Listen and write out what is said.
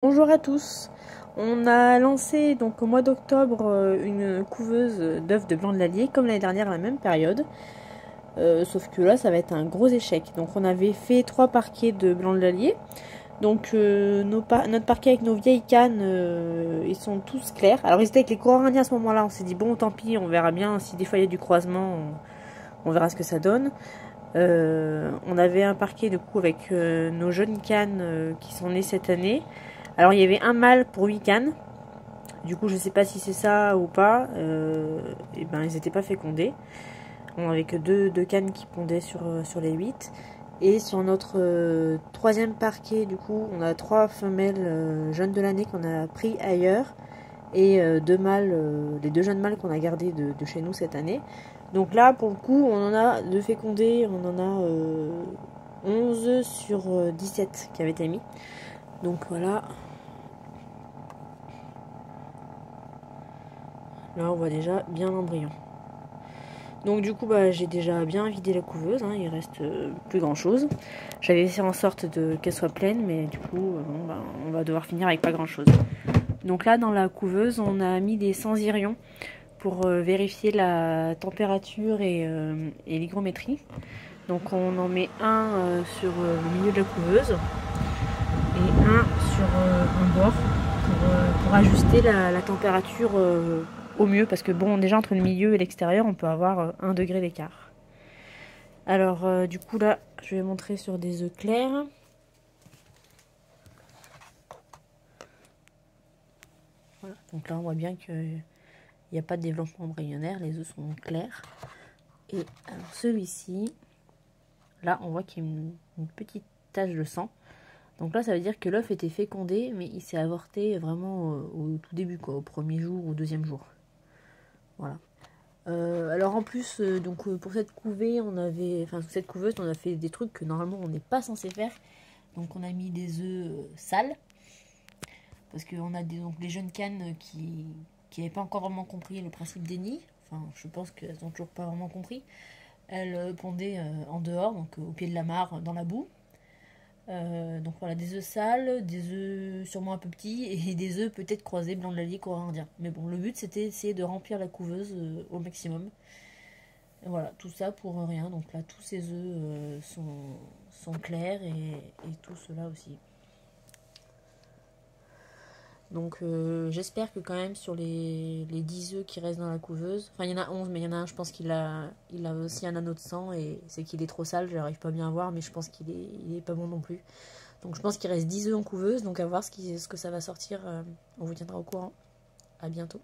Bonjour à tous. On a lancé donc au mois d'octobre une couveuse d'œufs de blanc de l'Allier comme l'année dernière à la même période. Sauf que là ça va être un gros échec. Donc on avait fait 3 parquets de blanc de l'Allier. Donc notre parquet avec nos vieilles cannes, ils sont tous clairs. Alors ils étaient avec les corail-indiens à ce moment-là. On s'est dit bon tant pis, on verra bien si des fois il y a du croisement, on verra ce que ça donne. On avait un parquet du coup avec nos jeunes cannes qui sont nées cette année. Alors il y avait un mâle pour 8 cannes. Du coup je sais pas si c'est ça ou pas. Et ben ils n'étaient pas fécondés. On avait que deux cannes qui pondaient sur les 8. Et sur notre troisième parquet du coup on a 3 femelles jeunes de l'année qu'on a pris ailleurs. Et deux mâles, les 2 jeunes mâles qu'on a gardés de chez nous cette année. Donc là pour le coup on en a de fécondés, on en a 11 sur 17 qui avaient été mis. Donc voilà. Là on voit déjà bien l'embryon. Donc du coup bah, j'ai déjà bien vidé la couveuse, hein, il reste plus grand chose. J'avais fait en sorte qu'elle soit pleine, mais du coup bon, bah, on va devoir finir avec pas grand chose. Donc là dans la couveuse on a mis des sans-irions pour vérifier la température et l'hygrométrie. Donc on en met un sur le milieu de la couveuse et un sur un bord pour ajuster la température au mieux, parce que bon déjà entre le milieu et l'extérieur on peut avoir 1 degré d'écart. Alors du coup là je vais montrer sur des œufs clairs. Voilà. Donc là on voit bien qu'il n'y a pas de développement embryonnaire, les œufs sont clairs. Et alors celui-ci, là on voit qu'il y a une petite tache de sang. Donc là ça veut dire que l'œuf était fécondé mais il s'est avorté vraiment au tout début, quoi, au premier jour ou au 2e jour. Voilà. Alors en plus, donc pour cette couvée, cette couveuse, on a fait des trucs que normalement on n'est pas censé faire. Donc on a mis des œufs sales, parce qu'on a donc les jeunes cannes qui n'avaient pas encore vraiment compris le principe des nids. Enfin, je pense qu'elles n'ont toujours pas vraiment compris. Elles pondaient en dehors, donc au pied de la mare, dans la boue. Donc voilà, des œufs sales, des œufs sûrement un peu petits et des œufs peut-être croisés blanc de l'Allier corail-indien. Mais bon, le but c'était d'essayer de remplir la couveuse au maximum. Et voilà, tout ça pour rien. Donc là, tous ces œufs sont clairs et tout cela aussi. Donc j'espère que quand même sur les 10 œufs qui restent dans la couveuse, enfin il y en a 11 mais il y en a un je pense qu'il a aussi un anneau de sang et c'est qu'il est trop sale, je n'arrive pas bien à voir mais je pense qu'il est pas bon non plus. Donc je pense qu'il reste 10 œufs en couveuse, donc à voir ce que ça va sortir, on vous tiendra au courant. À bientôt.